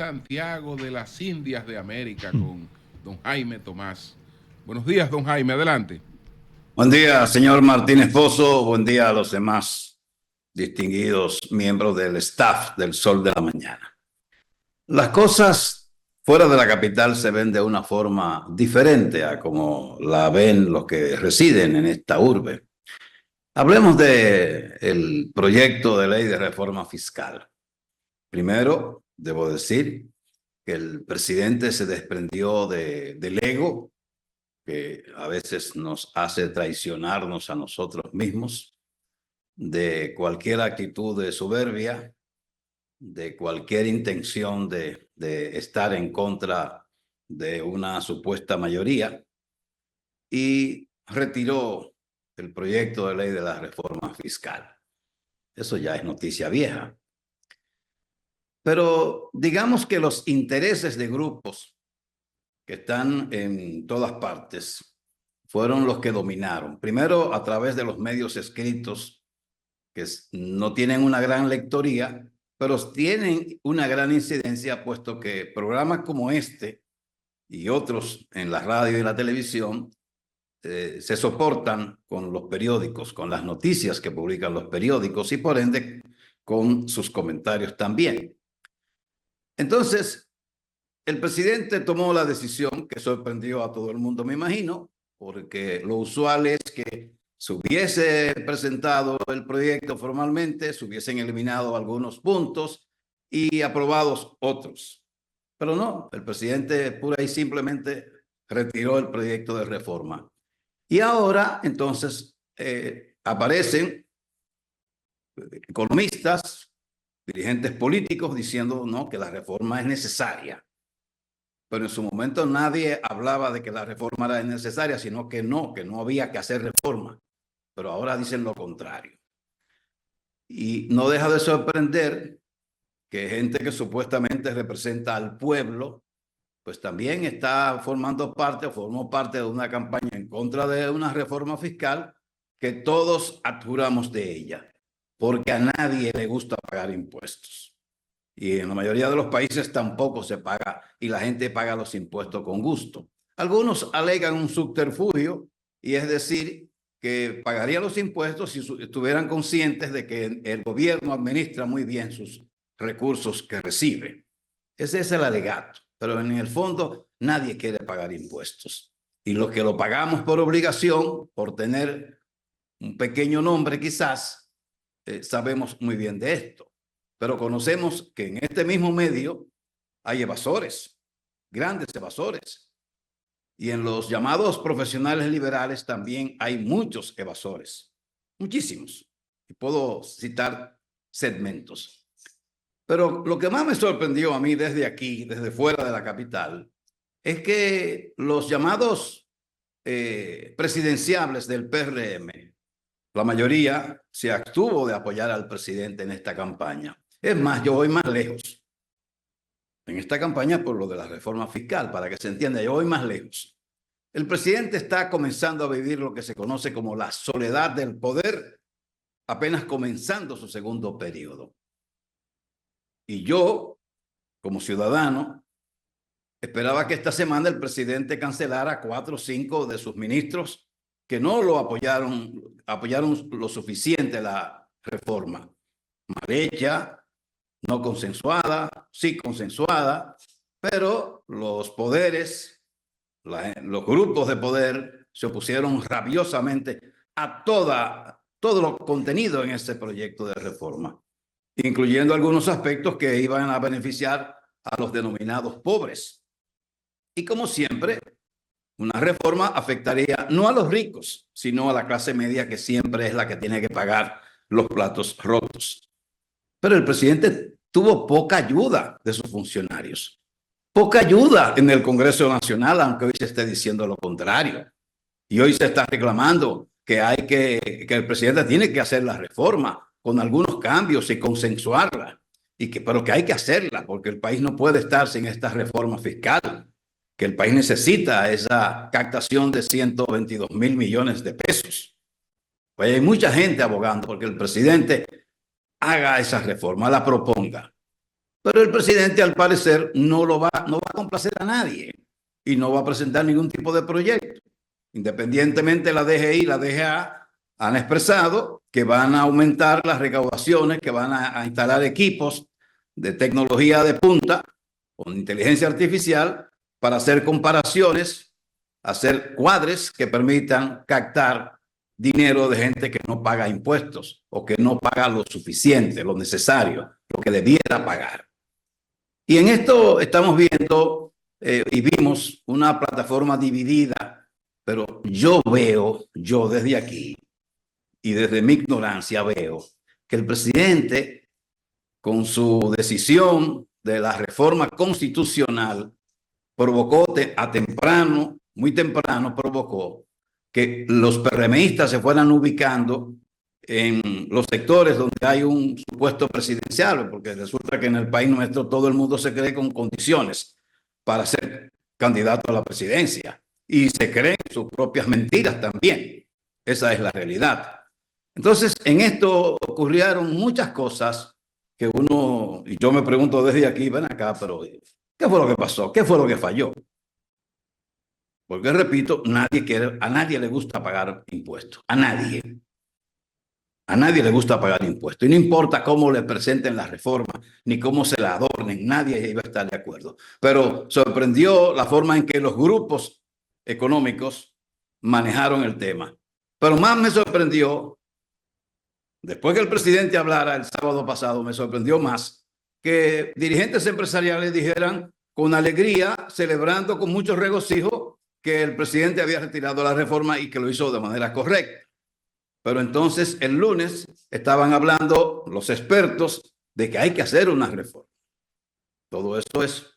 Santiago de las Indias de América con don Jaime Tomás. Buenos días, don Jaime, adelante. Buen día, señor Martínez Pozo. Buen día a los demás distinguidos miembros del staff del Sol de la Mañana. Las cosas fuera de la capital se ven de una forma diferente a como la ven los que residen en esta urbe. Hablemos del proyecto de ley de reforma fiscal. Primero, debo decir que el presidente se desprendió del ego, que a veces nos hace traicionarnos a nosotros mismos, de cualquier actitud de soberbia, de cualquier intención de estar en contra de una supuesta mayoría, y retiró el proyecto de ley de la reforma fiscal. Eso ya es noticia vieja. Pero digamos que los intereses de grupos que están en todas partes fueron los que dominaron. Primero, a través de los medios escritos, que no tienen una gran lectoría, pero tienen una gran incidencia, puesto que programas como este y otros en la radio y la televisión se soportan con los periódicos, con las noticias que publican los periódicos y por ende con sus comentarios también. Entonces, el presidente tomó la decisión que sorprendió a todo el mundo, me imagino, porque lo usual es que se hubiese presentado el proyecto formalmente, se hubiesen eliminado algunos puntos y aprobados otros. Pero no, el presidente pura y simplemente retiró el proyecto de reforma. Y ahora, entonces, aparecen economistas, dirigentes políticos diciendo no, que la reforma es necesaria. Pero en su momento nadie hablaba de que la reforma era necesaria, sino que no había que hacer reforma. Pero ahora dicen lo contrario. Y no deja de sorprender que gente que supuestamente representa al pueblo, pues también está formando parte o formó parte de una campaña en contra de una reforma fiscal que todos adjuramos de ella, porque a nadie le gusta pagar impuestos. Y en la mayoría de los países tampoco se paga y la gente paga los impuestos con gusto. Algunos alegan un subterfugio, y es decir, que pagarían los impuestos si estuvieran conscientes de que el gobierno administra muy bien sus recursos que recibe. Ese es el alegato, pero en el fondo nadie quiere pagar impuestos. Y los que lo pagamos por obligación, por tener un pequeño nombre quizás, sabemos muy bien de esto. Pero conocemos que en este mismo medio hay evasores, grandes evasores. Y en los llamados profesionales liberales también hay muchos evasores, muchísimos. Y puedo citar segmentos. Pero lo que más me sorprendió a mí desde aquí, desde fuera de la capital, es que los llamados presidenciables del PRM, la mayoría se abstuvo de apoyar al presidente en esta campaña. Es más, yo voy más lejos. En esta campaña por lo de la reforma fiscal, para que se entienda, yo voy más lejos. El presidente está comenzando a vivir lo que se conoce como la soledad del poder, apenas comenzando su segundo periodo. Y yo, como ciudadano, esperaba que esta semana el presidente cancelara 4 o 5 de sus ministros que no lo apoyaron lo suficiente la reforma. Mal hecha, no consensuada, sí consensuada, pero los poderes, los grupos de poder se opusieron rabiosamente a todo lo contenido en ese proyecto de reforma, incluyendo algunos aspectos que iban a beneficiar a los denominados pobres. Y como siempre, una reforma afectaría no a los ricos, sino a la clase media, que siempre es la que tiene que pagar los platos rotos. Pero el presidente tuvo poca ayuda de sus funcionarios, poca ayuda en el Congreso Nacional, aunque hoy se esté diciendo lo contrario. Y hoy se está reclamando que el presidente tiene que hacer la reforma con algunos cambios y consensuarla, pero que hay que hacerla porque el país no puede estar sin esta reforma fiscal, que el país necesita esa captación de 122.000 millones de pesos. Pues hay mucha gente abogando porque el presidente haga esa reforma, la proponga. Pero el presidente, al parecer, no va a complacer a nadie y no va a presentar ningún tipo de proyecto. Independientemente, la DGI y la DGA han expresado que van a aumentar las recaudaciones, que van a instalar equipos de tecnología de punta con inteligencia artificial para hacer comparaciones, hacer cuadres que permitan captar dinero de gente que no paga impuestos o que no paga lo suficiente, lo necesario, lo que debiera pagar. Y en esto estamos viendo y vimos una plataforma dividida, pero yo desde aquí y desde mi ignorancia veo que el presidente, con su decisión de la reforma constitucional, provocó muy temprano provocó que los PRMistas se fueran ubicando en los sectores donde hay un supuesto presidencial, porque resulta que en el país nuestro todo el mundo se cree con condiciones para ser candidato a la presidencia y se creen sus propias mentiras también. Esa es la realidad. Entonces, en esto ocurrieron muchas cosas que uno, y yo me pregunto desde aquí, ven acá, pero ¿qué fue lo que pasó? ¿Qué fue lo que falló? Porque repito, a nadie le gusta pagar impuestos, a nadie. A nadie le gusta pagar impuestos. Y no importa cómo le presenten la reforma, ni cómo se la adornen, nadie iba a estar de acuerdo. Pero sorprendió la forma en que los grupos económicos manejaron el tema. Pero más me sorprendió, después que el presidente hablara el sábado pasado, me sorprendió más que dirigentes empresariales dijeran con alegría, celebrando con mucho regocijo, que el presidente había retirado la reforma y que lo hizo de manera correcta. Pero entonces el lunes estaban hablando los expertos de que hay que hacer una reforma. Todo esto es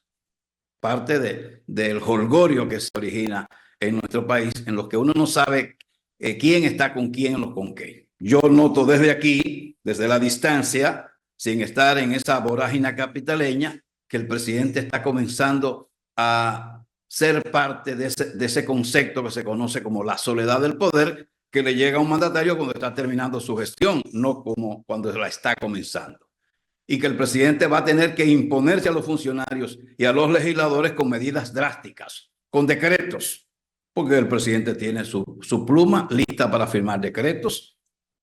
parte del jolgorio que se origina en nuestro país, en los que uno no sabe quién está con quién o con qué. Yo noto desde aquí, desde la distancia, sin estar en esa vorágine capitaleña, que el presidente está comenzando a ser parte de ese concepto que se conoce como la soledad del poder, que le llega a un mandatario cuando está terminando su gestión, no como cuando la está comenzando. Y que el presidente va a tener que imponerse a los funcionarios y a los legisladores con medidas drásticas, con decretos, porque el presidente tiene su pluma lista para firmar decretos,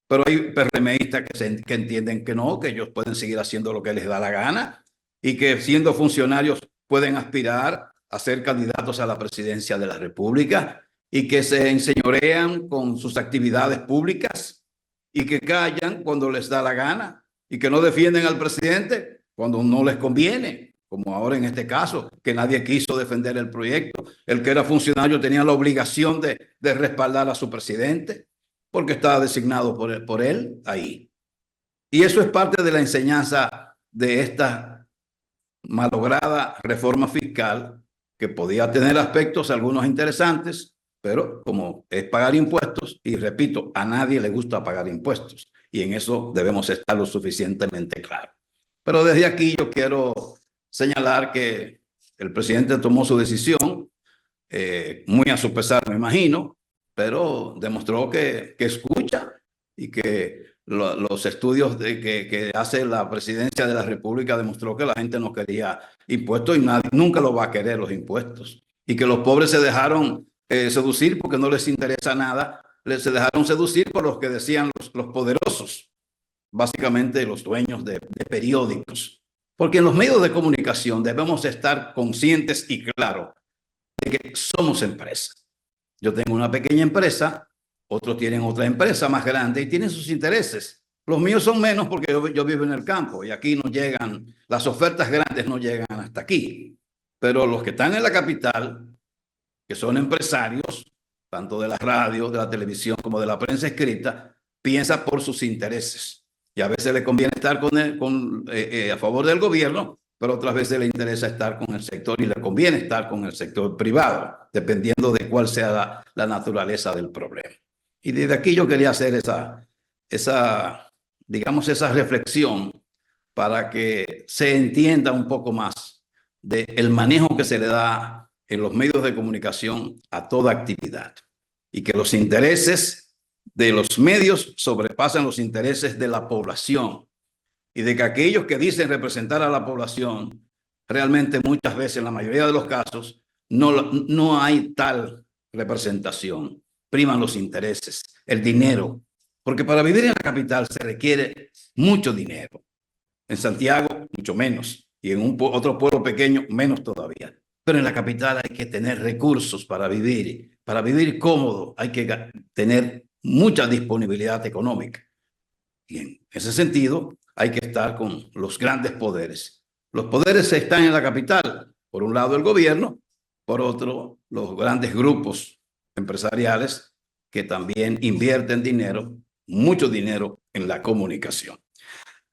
pero hay PRMistas que entienden que no, que ellos pueden seguir haciendo lo que les da la gana y que siendo funcionarios pueden aspirar a ser candidatos a la presidencia de la República y que se enseñorean con sus actividades públicas y que callan cuando les da la gana y que no defienden al presidente cuando no les conviene, como ahora en este caso, que nadie quiso defender el proyecto. El que era funcionario tenía la obligación de respaldar a su presidente porque estaba designado por él ahí. Y eso es parte de la enseñanza de esta malograda reforma fiscal, que podía tener aspectos algunos interesantes, pero como es pagar impuestos, y repito, a nadie le gusta pagar impuestos, y en eso debemos estar lo suficientemente claros. Pero desde aquí yo quiero señalar que el presidente tomó su decisión, muy a su pesar, me imagino, pero demostró que escucha y que los estudios que hace la presidencia de la República demostró que la gente no quería impuestos y nadie nunca lo va a querer los impuestos. Y que los pobres se dejaron seducir porque no les interesa nada, se dejaron seducir por los que decían los poderosos, básicamente los dueños de periódicos. Porque en los medios de comunicación debemos estar conscientes y claros de que somos empresas. Yo tengo una pequeña empresa, otros tienen otra empresa más grande y tienen sus intereses. Los míos son menos porque yo vivo en el campo y aquí no llegan, las ofertas grandes no llegan hasta aquí. Pero los que están en la capital, que son empresarios, tanto de la radio, de la televisión como de la prensa escrita, piensan por sus intereses. Y a veces les conviene estar a favor del gobierno, pero otras veces le interesa estar con el sector y le conviene estar con el sector privado, dependiendo de cuál sea la naturaleza del problema. Y desde aquí yo quería hacer esa reflexión para que se entienda un poco más del manejo que se le da en los medios de comunicación a toda actividad y que los intereses de los medios sobrepasan los intereses de la población y de que aquellos que dicen representar a la población, realmente muchas veces, en la mayoría de los casos, no hay tal representación. Priman los intereses, el dinero, porque para vivir en la capital se requiere mucho dinero. En Santiago, mucho menos, y en otro pueblo pequeño, menos todavía. Pero en la capital hay que tener recursos para vivir. Para vivir cómodo hay que tener mucha disponibilidad económica. Y en ese sentido hay que estar con los grandes poderes. Los poderes están en la capital. Por un lado el gobierno, por otro los grandes grupos empresariales que también invierten dinero, mucho dinero en la comunicación.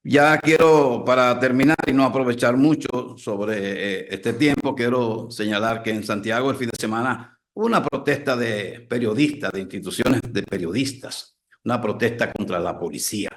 Ya quiero, para terminar y no aprovechar mucho sobre este tiempo, quiero señalar que en Santiago el fin de semana hubo una protesta de periodistas, de instituciones de periodistas, una protesta contra la policía,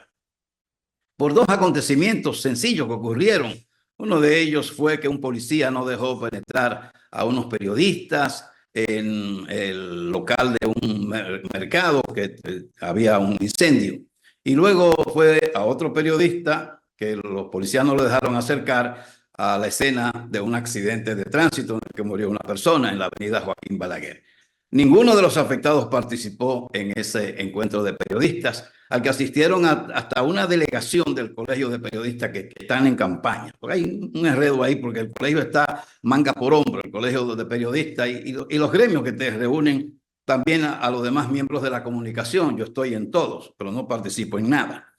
por dos acontecimientos sencillos que ocurrieron. Uno de ellos fue que un policía no dejó penetrar a unos periodistas en el local de un mercado que había un incendio. Y luego fue a otro periodista que los policías no lo dejaron acercar a la escena de un accidente de tránsito en el que murió una persona en la avenida Joaquín Balaguer. Ninguno de los afectados participó en ese encuentro de periodistas, al que asistieron hasta una delegación del Colegio de Periodistas que están en campaña. Porque hay un enredo ahí, porque el colegio está manga por hombro, el Colegio de Periodistas y los gremios que te reúnen también a los demás miembros de la comunicación. Yo estoy en todos, pero no participo en nada.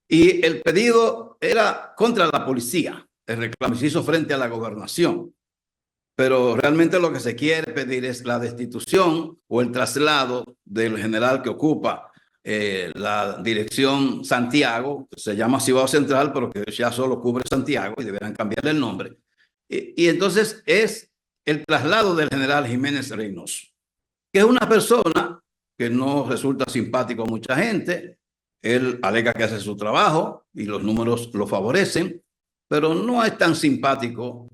Y el pedido era contra la policía. El reclamo se hizo frente a la gobernación. Pero realmente lo que se quiere pedir es la destitución o el traslado del general que ocupa la dirección Santiago, que se llama Cibao Central, pero que ya solo cubre Santiago y deberán cambiarle el nombre. Y entonces es el traslado del general Jiménez Reynoso, que es una persona que no resulta simpático a mucha gente. Él alega que hace su trabajo y los números lo favorecen, pero no es tan simpático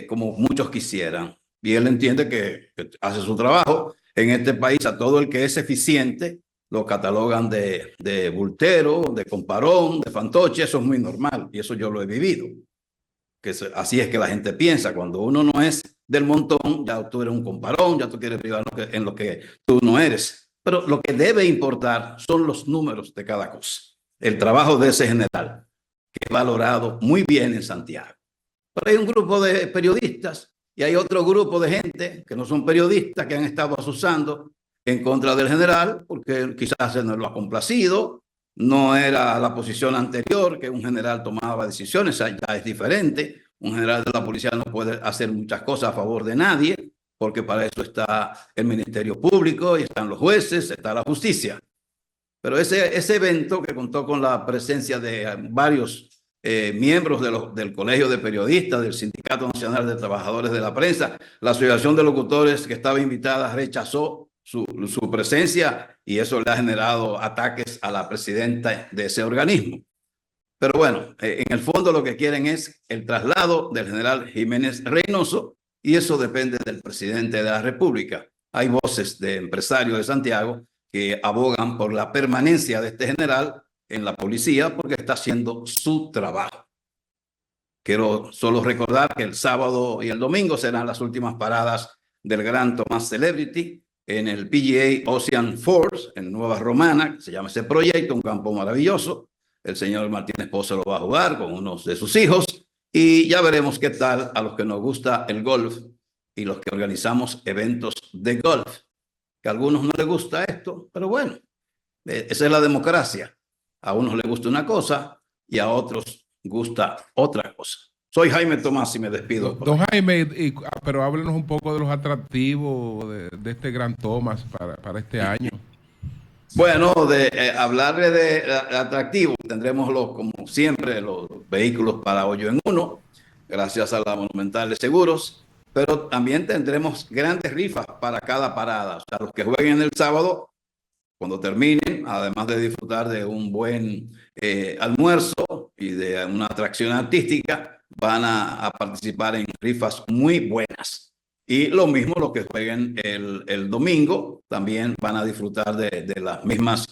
como muchos quisieran. Y él entiende que hace su trabajo. En este país a todo el que es eficiente lo catalogan de bultero, de comparón, de fantoche. Eso es muy normal y eso yo lo he vivido. Así es que la gente piensa. Cuando uno no es del montón, ya tú eres un comparón, ya tú quieres privar en lo que tú no eres. Pero lo que debe importar son los números de cada cosa. El trabajo de ese general, que es valorado muy bien en Santiago. Pero hay un grupo de periodistas y hay otro grupo de gente que no son periodistas que han estado asusando en contra del general porque quizás se nos lo ha complacido, no era la posición anterior, que un general tomaba decisiones, ya es diferente. Un general de la policía no puede hacer muchas cosas a favor de nadie porque para eso está el Ministerio Público y están los jueces, está la justicia. Pero ese evento que contó con la presencia de varios miembros del Colegio de Periodistas, del Sindicato Nacional de Trabajadores de la Prensa, la Asociación de Locutores que estaba invitada rechazó su presencia y eso le ha generado ataques a la presidenta de ese organismo. Pero bueno, en el fondo lo que quieren es el traslado del general Jiménez Reynoso y eso depende del presidente de la República. Hay voces de empresarios de Santiago que abogan por la permanencia de este general en la policía porque está haciendo su trabajo. Quiero solo recordar que el sábado y el domingo serán las últimas paradas del Gran Tomás Celebrity en el PGA Ocean Force en Nueva Romana, que se llama ese proyecto, un campo maravilloso. El señor Martínez Pozo lo va a jugar con unos de sus hijos y ya veremos qué tal a los que nos gusta el golf y los que organizamos eventos de golf. Que a algunos no les gusta esto, pero bueno, esa es la democracia. A unos les gusta una cosa y a otros gusta otra cosa. Soy Jaime Tomás y me despido. Don Jaime, pero háblenos un poco de los atractivos de este Gran Tomás para este año. Bueno, hablarle de atractivos, tendremos como siempre los vehículos para hoyo en uno, gracias a la Monumental de Seguros, pero también tendremos grandes rifas para cada parada. O sea, los que jueguen el sábado, cuando terminen, además de disfrutar de un buen almuerzo y de una atracción artística, van a participar en rifas muy buenas. Y lo mismo los que jueguen el domingo, también van a disfrutar de las mismas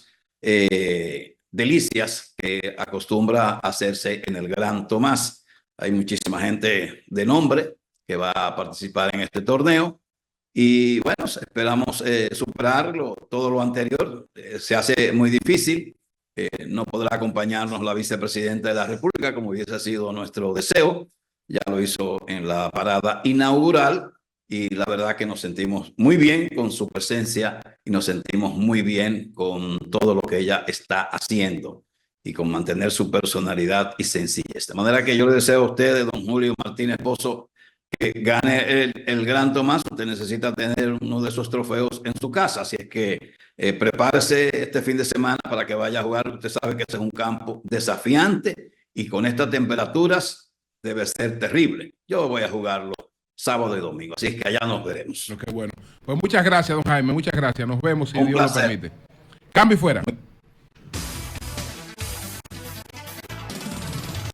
delicias que acostumbra a hacerse en el Gran Tomás. Hay muchísima gente de nombre que va a participar en este torneo y bueno, esperamos superarlo. Todo lo anterior se hace muy difícil. No podrá acompañarnos la vicepresidenta de la República como hubiese sido nuestro deseo. Ya lo hizo en la parada inaugural y la verdad que nos sentimos muy bien con su presencia y nos sentimos muy bien con todo lo que ella está haciendo y con mantener su personalidad y sencillez. De manera que yo le deseo a usted, don Julio Martínez Pozo, que gane el Gran Tomás. Usted necesita tener uno de esos trofeos en su casa, así es que prepárese este fin de semana para que vaya a jugar. Usted sabe que ese es un campo desafiante y con estas temperaturas debe ser terrible. Yo voy a jugarlo sábado y domingo, así es que allá nos veremos. Qué bueno. Pues muchas gracias, don Jaime, muchas gracias. Nos vemos si Un Dios placer. lo permite. Cambio y fuera.